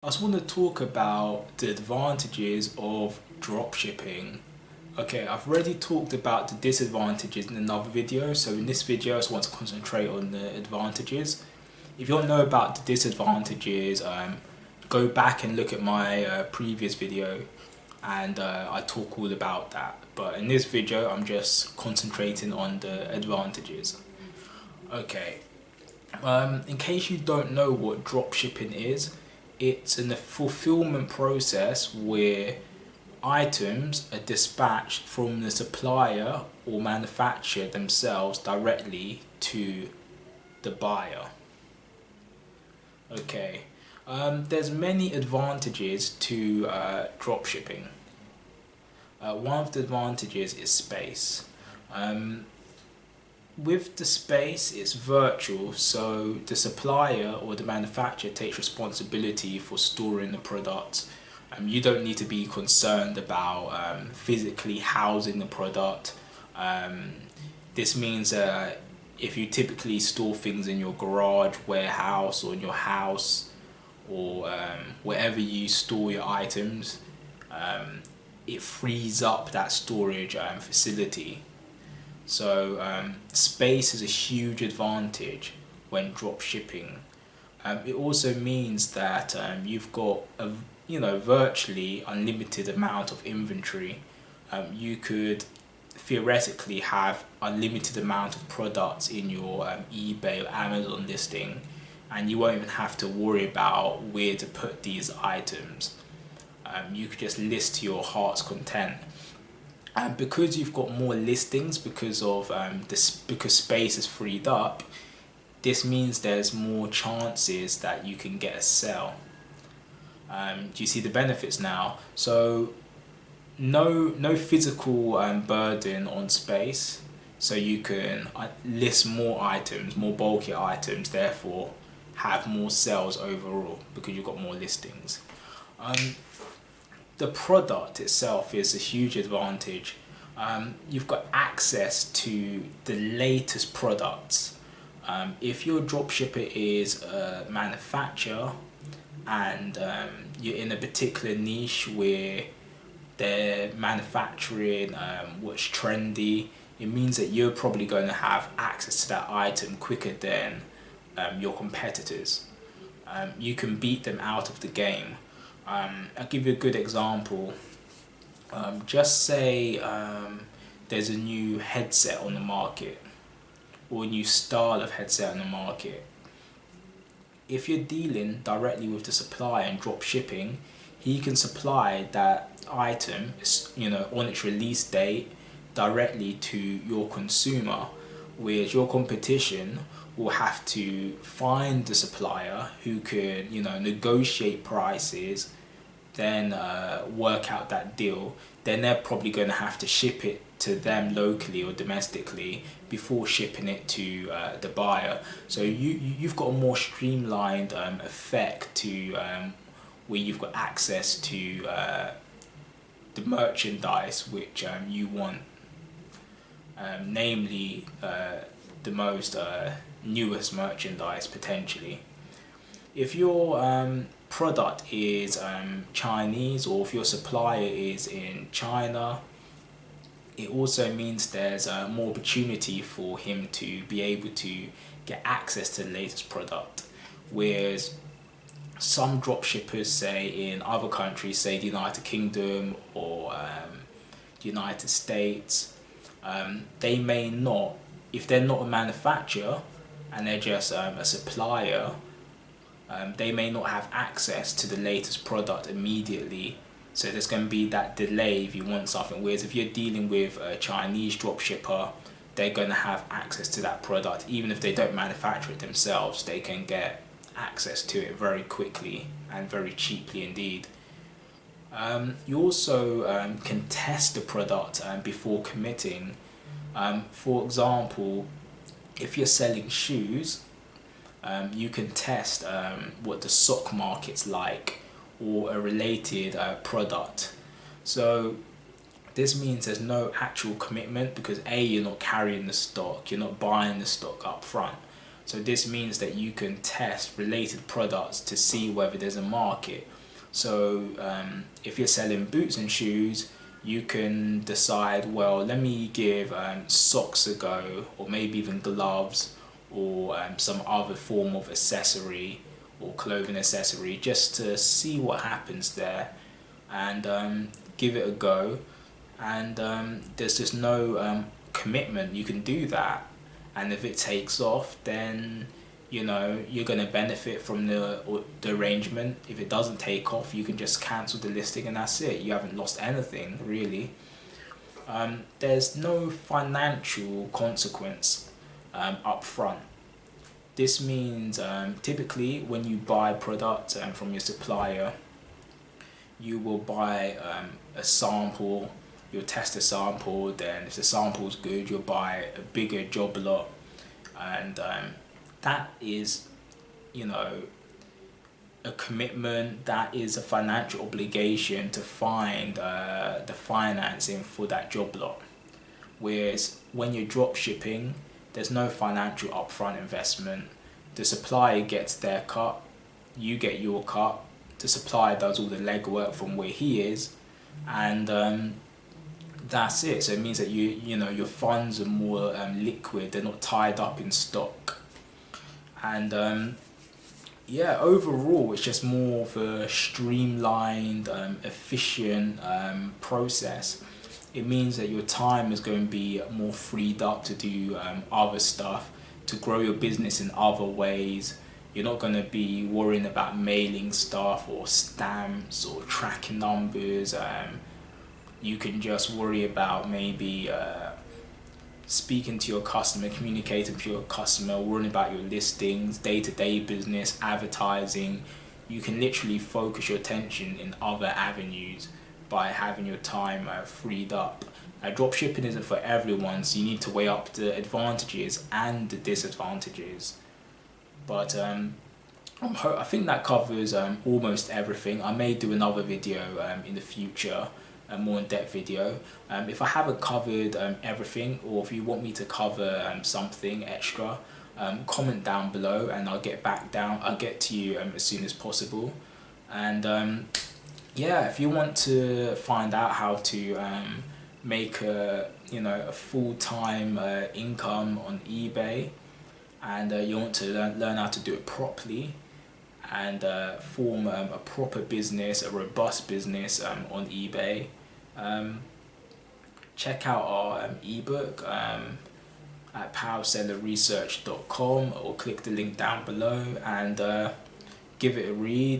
I just want to talk about the advantages of dropshipping. Okay, I've already talked about the disadvantages in another video, so in this video I just want to concentrate on the advantages. If you don't know about the disadvantages, go back and look at my previous video and I talk all about that. But in this video I'm just concentrating on the advantages. Okay, in case you don't know what dropshipping is, it's a fulfillment process where items are dispatched from the supplier or manufacturer themselves directly to the buyer. Okay, there's many advantages to dropshipping. One of the advantages is space. With the space, it's virtual, so the supplier or the manufacturer takes responsibility for storing the product. You don't need to be concerned about physically housing the product. This means if you typically store things in your garage, warehouse, or in your house, or wherever you store your items, it frees up that storage facility. So space is a huge advantage when drop shipping. It also means that you've got a virtually unlimited amount of inventory. You could theoretically have unlimited amount of products in your eBay or Amazon listing, and you won't even have to worry about where to put these items. You could just list to your heart's content. And because you've got more listings, because of because space is freed up, this means there's more chances that you can get a sale. Do you see the benefits now? So no physical burden on space, so you can list more items, more bulky items, therefore have more sales overall because you've got more listings. The product itself is a huge advantage. You've got access to the latest products. If your dropshipper is a manufacturer and you're in a particular niche where they're manufacturing what's trendy, it means that you're probably going to have access to that item quicker than your competitors. You can beat them out of the game. I'll give you a good example. Just say there's a new headset on the market, or a new style of headset on the market. If you're dealing directly with the supplier and drop shipping, he can supply that item, on its release date directly to your consumer, whereas your competition will have to find the supplier who can negotiate prices, then work out that deal. Then they're probably going to have to ship it to them locally or domestically before shipping it to the buyer. So you've got a more streamlined effect to where you've got access to the merchandise which you want, namely the most newest merchandise potentially. If your product is Chinese, or if your supplier is in China, it also means there's more opportunity for him to be able to get access to the latest product. Whereas some drop shippers, say in other countries, say the United Kingdom or United States, they may not, if they're not a manufacturer and they're just a supplier, they may not have access to the latest product immediately. So there's going to be that delay if you want something. Whereas if you're dealing with a Chinese dropshipper, they're going to have access to that product. Even if they don't manufacture it themselves, they can get access to it very quickly and very cheaply indeed. You also can test the product before committing. For example, if you're selling shoes, you can test what the sock market's like, or a related product. So this means there's no actual commitment because A, you're not carrying the stock, you're not buying the stock up front. So this means that you can test related products to see whether there's a market. So if you're selling boots and shoes, you can decide, well, let me give socks a go, or maybe even gloves, or some other form of accessory or clothing accessory, just to see what happens there, and give it a go. And there's just no commitment. You can do that, and if it takes off, then you know you're going to benefit from the arrangement. If it doesn't take off, you can just cancel the listing, and that's it. You haven't lost anything really. There's no financial consequence up front. This means typically when you buy product from your supplier, you will buy a sample. You'll test a sample, then if the sample's good, you'll buy a bigger job lot, and that is, you know, a commitment. That is a financial obligation to find the financing for that job lot. Whereas when you're drop shipping, there's no financial upfront investment. The supplier gets their cut, you get your cut. The supplier does all the legwork from where he is, and that's it. So it means that you know your funds are more liquid. They're not tied up in stock, and yeah, overall it's just more of a streamlined, efficient process. It means that your time is going to be more freed up to do other stuff, to grow your business in other ways. You're not going to be worrying about mailing stuff or stamps or tracking numbers. You can just worry about maybe speaking to your customer, communicating to your customer, worrying about your listings, day-to-day business, advertising. You can literally focus your attention in other avenues by having your time freed up. Dropshipping isn't for everyone, so you need to weigh up the advantages and the disadvantages. But I think that covers almost everything. I may do another video in the future, a more in-depth video. If I haven't covered everything, or if you want me to cover something extra, comment down below and I'll get to you as soon as possible. And yeah, if you want to find out how to make a full-time income on eBay, and you want to learn how to do it properly, and form a proper business, a robust business on eBay, check out our ebook at powersellerresearch.com, or click the link down below and give it a read.